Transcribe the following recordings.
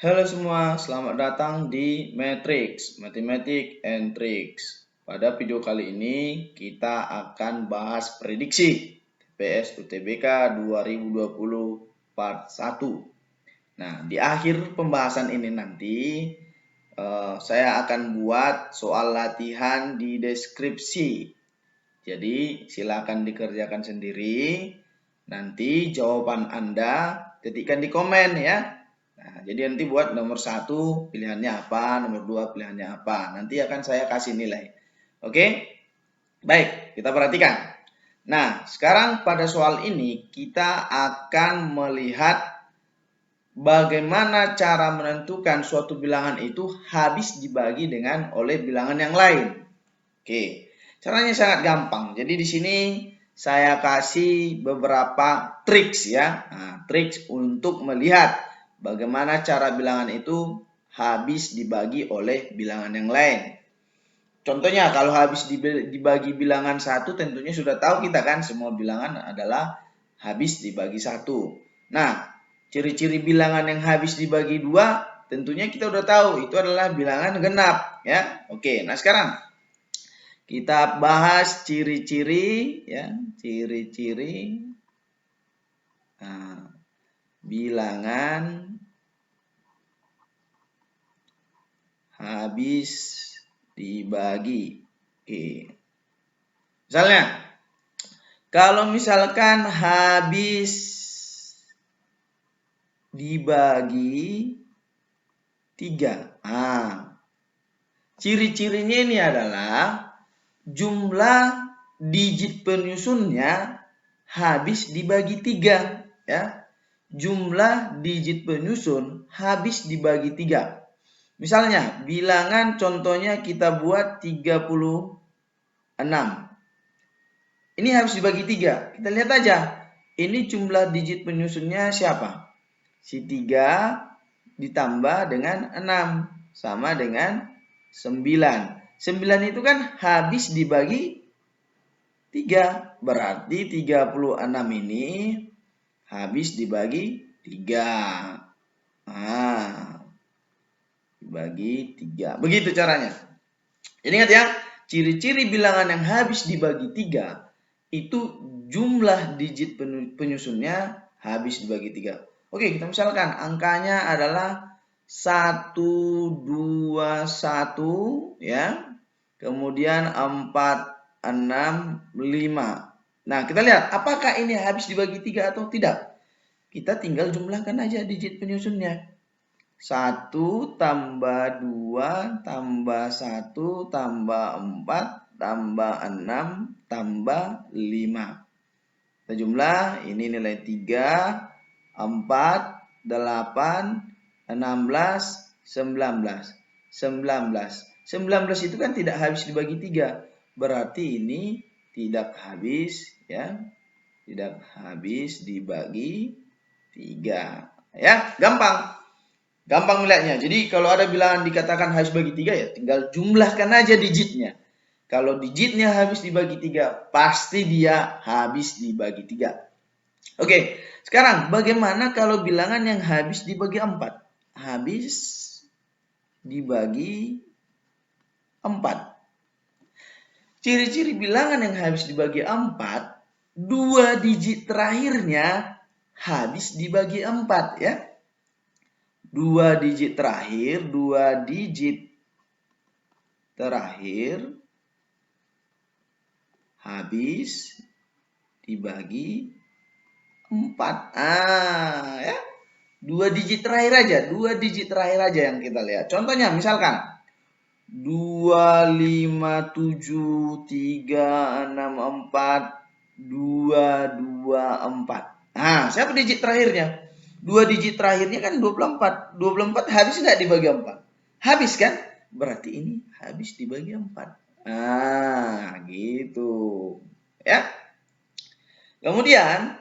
Halo semua, selamat datang di Matrix, Mathematics and Tricks. Pada video kali ini kita akan bahas prediksi TPS UTBK 2020 part 1. Nah, di akhir pembahasan ini nanti saya akan buat soal latihan di deskripsi. Jadi silakan dikerjakan sendiri. Nanti jawaban Anda ketikkan di komen ya. Nah, jadi nanti buat nomor 1 pilihannya apa, nomor 2 pilihannya apa. Nanti akan saya kasih nilai. Oke? Baik, kita perhatikan. Nah, sekarang pada soal ini kita akan melihat bagaimana cara menentukan suatu bilangan itu habis dibagi dengan oleh bilangan yang lain. Oke, caranya sangat gampang. Jadi di sini saya kasih beberapa triks ya. Nah, triks untuk melihat bagaimana cara bilangan itu habis dibagi oleh bilangan yang lain. Contohnya kalau habis dibagi bilangan 1 tentunya sudah tahu kita kan semua bilangan adalah habis dibagi 1. Nah, ciri-ciri bilangan yang habis dibagi 2 tentunya kita udah tahu itu adalah bilangan genap ya. Oke, nah sekarang kita bahas ciri-ciri ya, ciri-ciri bilangan habis dibagi. Oke. Misalnya, kalau misalkan habis dibagi 3. Ciri-cirinya ini adalah jumlah digit penyusunnya habis dibagi 3 ya. Jumlah digit penyusun habis dibagi 3. Misalnya bilangan contohnya kita buat 36. Ini habis dibagi 3. Kita lihat aja. Ini jumlah digit penyusunnya siapa? Si 3 ditambah dengan 6 sama dengan 9. 9 itu kan habis dibagi 3. Berarti 36 ini habis dibagi 3. Dibagi 3. Begitu caranya. Jadi ingat ya, ciri-ciri bilangan yang habis dibagi 3 itu jumlah digit penyusunnya habis dibagi 3. Oke, kita misalkan angkanya adalah 1, 2, 1 ya. Kemudian 4, 6, 5. Nah, kita lihat apakah ini habis dibagi 3 atau tidak. Kita tinggal jumlahkan aja digit penyusunnya. 1 tambah 2 tambah 1 tambah 4 tambah 6 tambah 5. Kita jumlah, ini nilai 3, 4, 8, 16, 19. 19. 19 itu kan tidak habis dibagi 3. Berarti ini tidak habis ya. Tidak habis dibagi 3. Ya, gampang. Gampang melihatnya. Jadi kalau ada bilangan dikatakan habis bagi 3 ya tinggal jumlahkan aja digitnya. Kalau digitnya habis dibagi 3 pasti dia habis dibagi 3. Oke, sekarang bagaimana kalau bilangan yang habis dibagi 4? Habis dibagi 4. Ciri-ciri bilangan yang habis dibagi 4, 2 digit terakhirnya habis dibagi 4 ya. 2 digit terakhir habis dibagi 4. Ya. 2 digit terakhir aja yang kita lihat. Contohnya misalkan 2, 5, 7, 3, 6, 4, 2, 2, 4. Nah, siapa digit terakhirnya? 2 digit terakhirnya kan 24. 24 habis enggak dibagi 4? Habis kan? Berarti ini habis dibagi 4. Nah, gitu. Ya. Kemudian,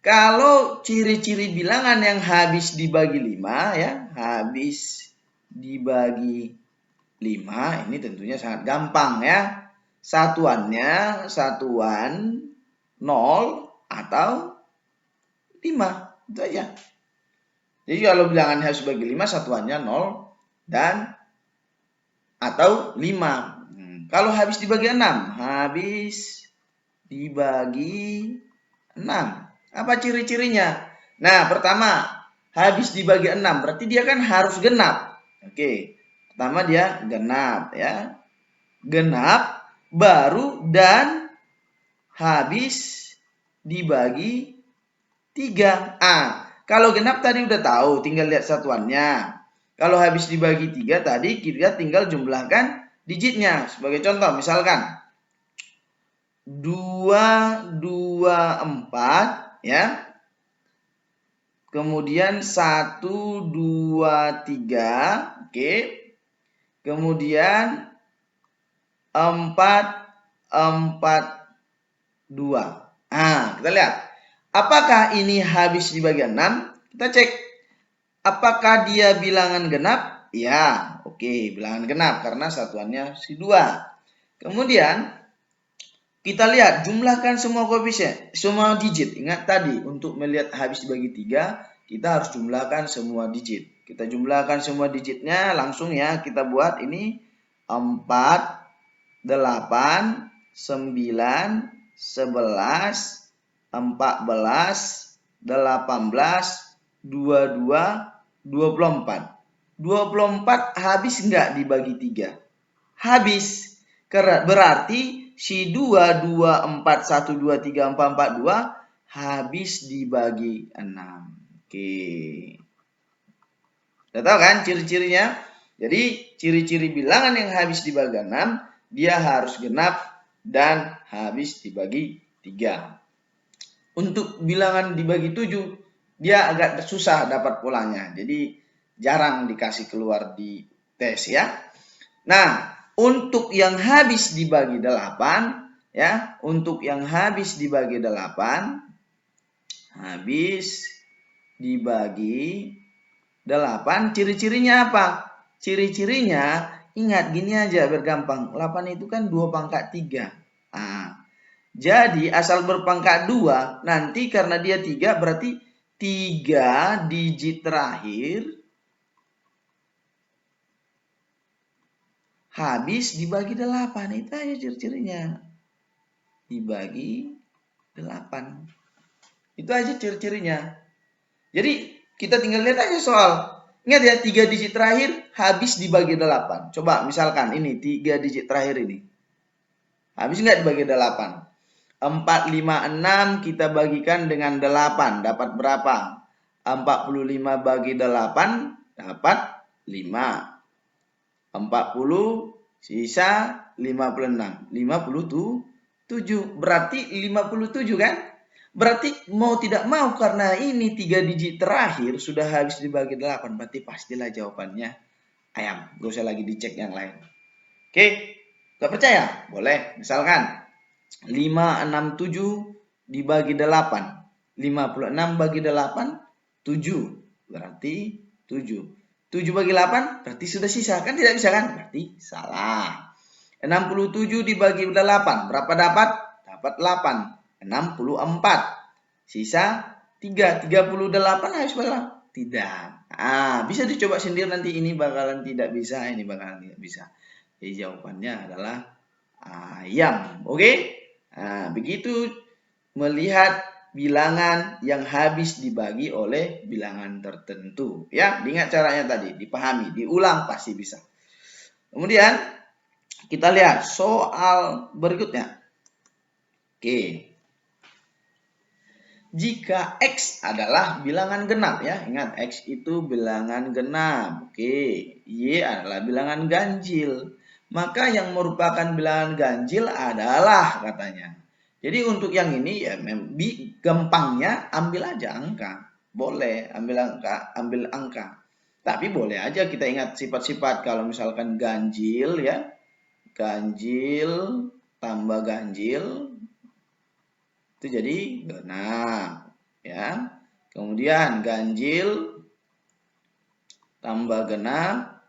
kalau ciri-ciri bilangan yang habis dibagi 5 ya, habis dibagi 5 ini tentunya sangat gampang ya. Satuannya satuan 0 atau 5. Itu aja. Jadi kalau bilangan habis dibagi 5, satuannya 0 dan atau 5. Kalau habis dibagi 6, habis dibagi 6. Apa ciri-cirinya? Nah, pertama, habis dibagi 6, berarti dia kan harus genap. Oke, pertama dia genap ya. Genap, baru dan habis dibagi 3. Kalau genap tadi udah tahu, tinggal lihat satuannya. Kalau habis dibagi 3 tadi kita tinggal jumlahkan digitnya. Sebagai contoh, misalkan 224 ya. Kemudian 123, oke. Kemudian 442. Kita lihat. Apakah ini habis dibagi 6? Kita cek. Apakah dia bilangan genap? Ya, oke, bilangan genap karena satuannya si 2. Kemudian kita lihat jumlahkan semua koefisien, semua digit. Ingat tadi untuk melihat habis dibagi 3, kita harus jumlahkan semua digit. Kita jumlahkan semua digitnya langsung ya. Kita buat ini 4, 8, 9, 11, 14, 18, 22, 24. 24 habis enggak dibagi 3? Habis. Berarti si 2, 2, 4, 1, 2, 3, 4, 4, 2 habis dibagi 6. Oke. Udah tahu kan ciri-cirinya? Jadi ciri-ciri bilangan yang habis dibagi 6, dia harus genap dan habis dibagi 3. Untuk bilangan dibagi 7, dia agak susah dapat polanya. Jadi jarang dikasih keluar di tes ya. Nah, untuk yang habis dibagi 8 ya, untuk yang habis dibagi 8, habis dibagi 8, ciri-cirinya apa? Ciri-cirinya ingat gini aja biar gampang. 8 itu kan 2 pangkat 3. Jadi asal berpangkat 2, nanti karena dia 3 berarti 3 digit terakhir habis dibagi 8. Itu aja ciri-cirinya. Dibagi 8. Itu aja ciri-cirinya. Jadi kita tinggal lihat aja soal. Ingat ya, 3 digit terakhir habis dibagi 8. Coba misalkan ini 3 digit terakhir ini. Habis nggak dibagi 8? 4, 5, 6 kita bagikan dengan 8. Dapat berapa? 45 bagi 8 dapat 5. 40 sisa 56. 57. Berarti 57 kan? Berarti mau tidak mau karena ini 3 digit terakhir sudah habis dibagi 8. Berarti pastilah jawabannya ayam. Gak usah lagi dicek yang lain. Oke? Gak percaya? Boleh. Misalkan 567 dibagi 8. 56 bagi 8, 7. Berarti 7. 7 bagi 8 berarti sudah sisa. Kan tidak bisa kan? Berarti salah. 67 dibagi 8. Berapa dapat? Dapat 8. 64. Sisa 3. 38 habis berapa? Tidak. Bisa dicoba sendiri nanti ini bakalan tidak bisa, ini bakalan tidak bisa. Jadi jawabannya adalah ayam. Oke? Begitu melihat bilangan yang habis dibagi oleh bilangan tertentu. Ya, ingat caranya tadi, dipahami, diulang pasti bisa. Kemudian kita lihat soal berikutnya. Oke. Jika X adalah bilangan genap ya. Ingat X itu bilangan genap. Oke. Y adalah bilangan ganjil. Maka yang merupakan bilangan ganjil adalah katanya. Jadi untuk yang ini ya gampangnya ambil aja angka. Boleh ambil angka. Tapi boleh aja kita ingat sifat-sifat kalau misalkan ganjil ya. Ganjil tambah ganjil itu jadi genap ya. Kemudian ganjil tambah genap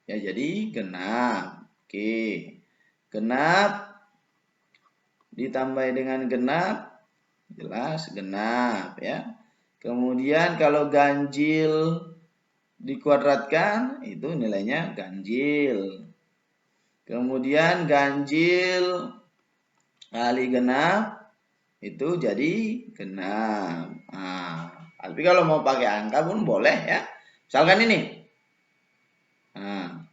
ya jadi genap. Oke. Genap ditambah dengan genap jelas genap ya. Kemudian kalau ganjil dikuadratkan, itu nilainya ganjil. Kemudian ganjil kali genap, itu jadi genap. Nah, tapi kalau mau pakai angka pun boleh ya. Misalkan ini. Nah,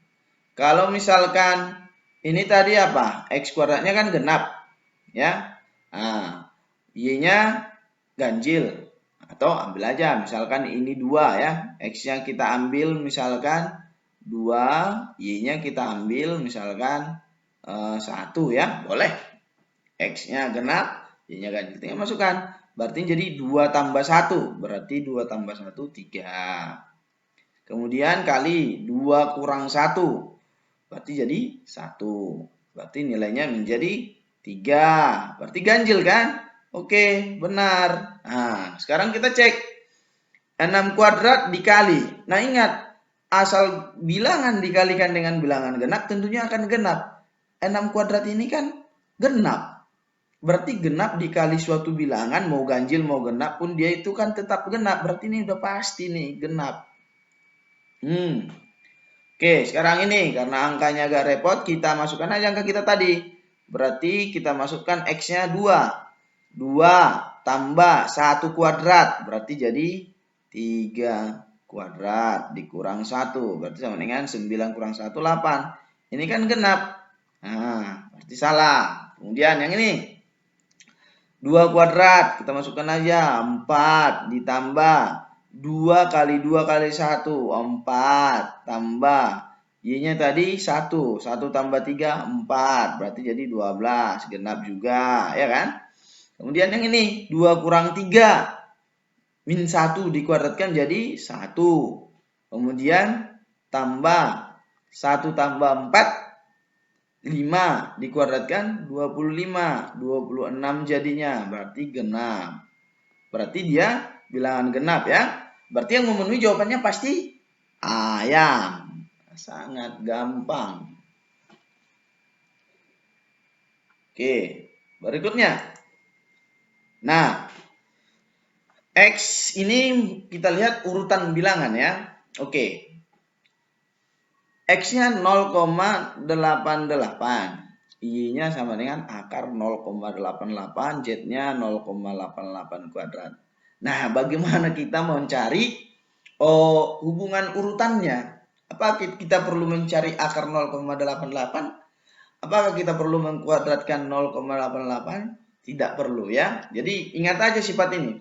kalau misalkan ini tadi apa? X kuadratnya kan genap. Ya. Nah, Y-nya ganjil. Atau ambil aja, misalkan ini 2 ya. X-nya kita ambil misalkan 2, Y-nya kita ambil misalkan 1 ya. Boleh. X-nya genap, Y-nya ganjil. Tinggal masukkan. Berarti jadi 2 tambah 1. Berarti 2 tambah 1, 3. Kemudian kali 2 kurang 1. Berarti jadi 1. Berarti nilainya menjadi 3. Berarti ganjil kan? Oke, benar. Nah, sekarang kita cek. 6 kuadrat dikali. Nah, ingat. Asal bilangan dikalikan dengan bilangan genap tentunya akan genap. 6 kuadrat ini kan genap. Berarti genap dikali suatu bilangan, mau ganjil mau genap pun dia itu kan tetap genap. Berarti ini udah pasti nih, genap. Oke, sekarang ini karena angkanya agak repot, kita masukkan aja angka kita tadi. Berarti kita masukkan X-nya 2. 2 tambah 1 kuadrat. Berarti jadi 3 kuadrat dikurang 1. Berarti sama dengan 9 kurang 1, 8. Ini kan genap. Nah, berarti salah. Kemudian yang ini. 2 kuadrat. Kita masukkan aja. 4 ditambah 2 kali 2 kali 1. 4 tambah. Y-nya tadi 1. 1 tambah 3, 4. Berarti jadi 12. Genap juga. Ya kan? Kemudian yang ini. 2 kurang 3. Min 1 dikuadratkan jadi 1. Kemudian tambah 1 tambah 4, 5 dikuadratkan 25. 26 jadinya. Berarti genap. Berarti dia bilangan genap ya. Berarti yang memenuhi jawabannya pasti ayam. Sangat gampang. Oke, berikutnya. Nah, X ini kita lihat urutan bilangan ya. Oke. X-nya 0,88. Y-nya sama dengan akar 0,88. Z-nya 0,88 kuadrat. Nah, bagaimana kita mencari hubungan urutannya? Apakah kita perlu mencari akar 0,88? Apakah kita perlu mengkuadratkan 0,88? Tidak perlu ya. Jadi ingat aja sifat ini.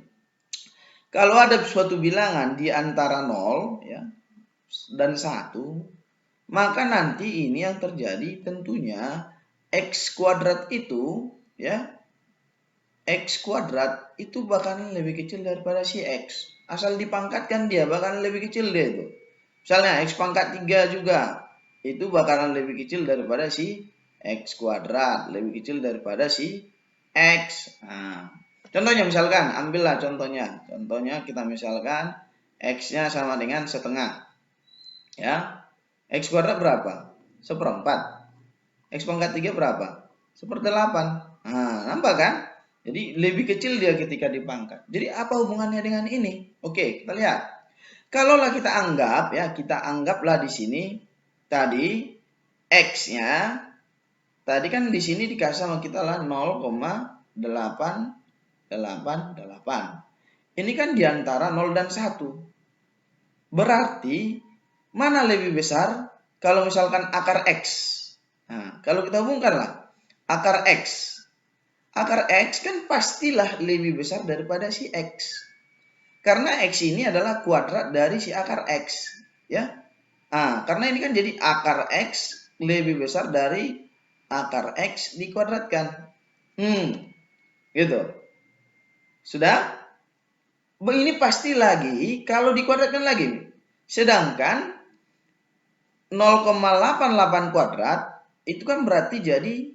Kalau ada suatu bilangan di antara 0 ya, dan 1, maka nanti ini yang terjadi tentunya X kuadrat itu ya, X kuadrat itu bakalan lebih kecil daripada si X. Asal dipangkatkan dia bakalan lebih kecil dia itu. Misalnya X pangkat 3 juga, itu bakalan lebih kecil daripada si X kuadrat, lebih kecil daripada si X. Nah, contohnya misalkan, ambillah contohnya. Contohnya kita misalkan X-nya sama dengan setengah. Ya. X kuadrat berapa? 1/4. X pangkat 3 berapa? 1/8. Nah, nampak kan? Jadi lebih kecil dia ketika dipangkat. Jadi apa hubungannya dengan ini? Oke, kita lihat. Kalaulah kita anggap ya, kita anggaplah di sini tadi X-nya tadi kan di sini dikasih sama kita lah 0,888. Ini kan di antara 0 dan 1. Berarti mana lebih besar kalau misalkan akar X? Nah, kalau kita hubungkanlah akar X. Akar X kan pastilah lebih besar daripada si X. Karena X ini adalah kuadrat dari si akar X. Ya. Nah, karena ini kan jadi akar X lebih besar dari akar X dikuadratkan. Gitu. Sudah? Ini pasti lagi kalau dikuadratkan lagi. Sedangkan 0,88 kuadrat itu kan berarti jadi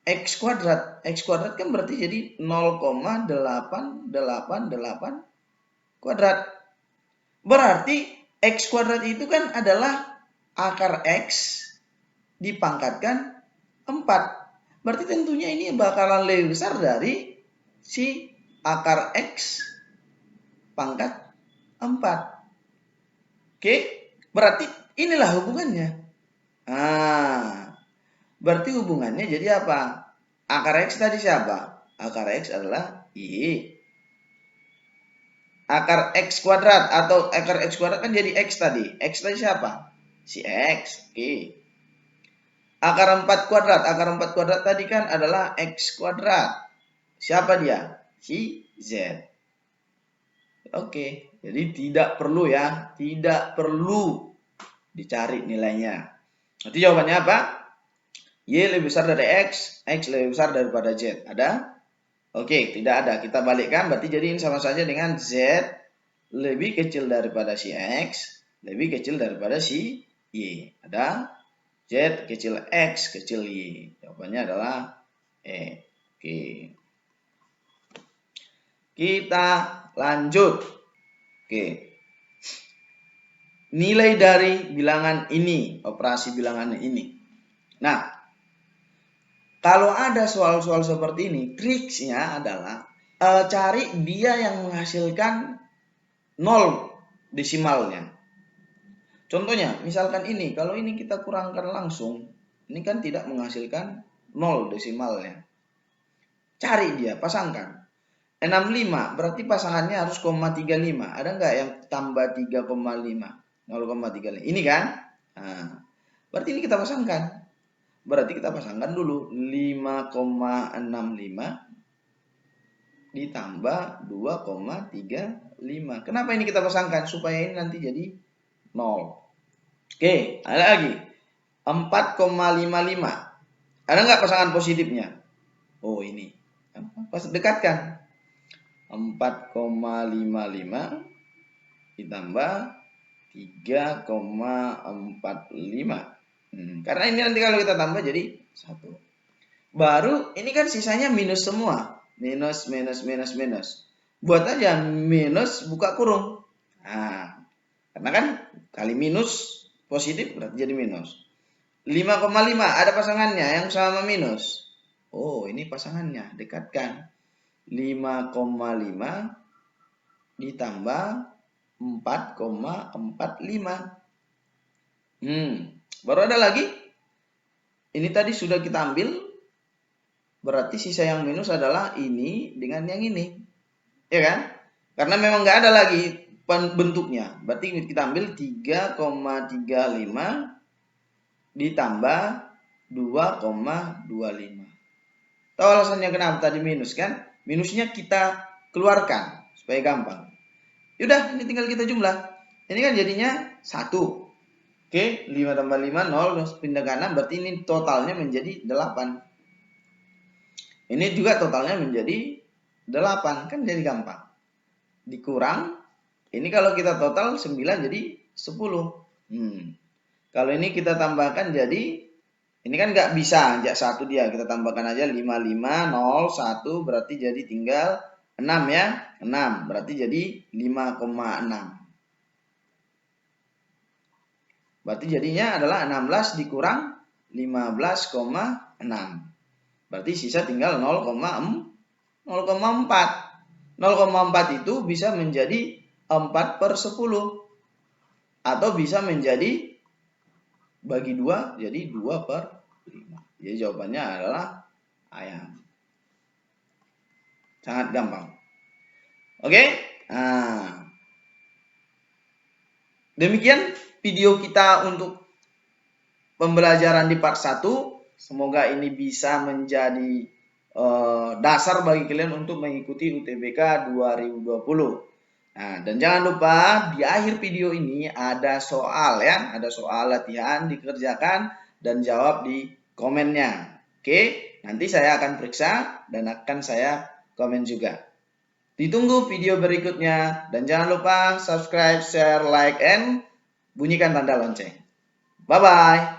X kuadrat. X kuadrat kan berarti jadi 0,888 kuadrat. Berarti X kuadrat itu kan adalah akar X dipangkatkan 4. Berarti tentunya ini bakalan lebih besar dari si akar X pangkat 4. Oke, berarti inilah hubungannya. Berarti hubungannya jadi apa? Akar X tadi siapa? Akar X adalah Y. Akar X kuadrat atau akar X kuadrat kan jadi X tadi. X tadi siapa? Si X. Oke. Akar 4 kuadrat. Akar 4 kuadrat tadi kan adalah X kuadrat. Siapa dia? Si Z. Oke. Jadi tidak perlu ya. Tidak perlu dicari nilainya. Nanti jawabannya apa? Y lebih besar dari X lebih besar daripada Z. Ada? Oke, tidak ada. Kita balikkan, berarti jadi ini sama saja dengan Z lebih kecil daripada si X, lebih kecil daripada si Y. Ada? Z kecil X kecil Y. Jawabannya adalah E. Oke. Kita lanjut. Oke. Nilai dari bilangan ini, operasi bilangan ini. Nah, kalau ada soal-soal seperti ini, triksnya adalah cari dia yang menghasilkan 0 desimalnya. Contohnya, misalkan ini, kalau ini kita kurangkan langsung, ini kan tidak menghasilkan 0 desimalnya. Cari dia, pasangkan. 65, berarti pasangannya harus 0,35. Ada nggak yang tambah 3,5? 0,35. Ini kan? Nah, berarti ini kita pasangkan. Berarti kita pasangkan dulu 5,65 ditambah 2,35. Kenapa ini kita pasangkan? Supaya ini nanti jadi 0. Oke, ada lagi. 4,55. Ada nggak pasangan positifnya? Oh, ini. Pas dekatkan. 4,55 ditambah 3,45. Karena ini nanti kalau kita tambah jadi 1. Baru ini kan sisanya minus semua. Minus. Buat aja minus buka kurung. Nah, karena kan kali minus positif berarti jadi minus. 5,5 ada pasangannya yang sama minus. Oh, ini pasangannya. Dekatkan. 5,5 ditambah 4,45. Baru ada lagi. Ini tadi sudah kita ambil. Berarti sisa yang minus adalah ini dengan yang ini. Ya kan? Karena memang nggak ada lagi bentuknya. Berarti kita ambil 3,35 ditambah 2,25. Tahu alasannya kenapa tadi minus kan? Minusnya kita keluarkan supaya gampang. Yaudah, ini tinggal kita jumlah. Ini kan jadinya 1. Oke, 5 tambah 5, 0, pindah ke 6, berarti ini totalnya menjadi 8. Ini juga totalnya menjadi 8, kan jadi gampang. Dikurang, ini kalau kita total 9 jadi 10. Kalau ini kita tambahkan jadi, ini kan nggak bisa, jak 1 dia, kita tambahkan aja 5, 0, 1, berarti jadi tinggal 6 ya, 6, berarti jadi 5,6. Berarti jadinya adalah 16 dikurang 15,6. Berarti sisa tinggal 0,4. 0,4 itu bisa menjadi 4/10. Atau bisa menjadi bagi 2 jadi 2/5. Jadi jawabannya adalah ayam. Sangat gampang. Oke? Nah, demikian video kita untuk pembelajaran di part 1. Semoga ini bisa menjadi dasar bagi kalian untuk mengikuti UTBK 2020. Nah, dan jangan lupa di akhir video ini ada soal ya, ada soal latihan dikerjakan dan jawab di komennya. Oke, nanti saya akan periksa dan akan saya komen juga. Ditunggu video berikutnya dan jangan lupa subscribe, share, like, and bunyikan tanda lonceng. Bye-bye.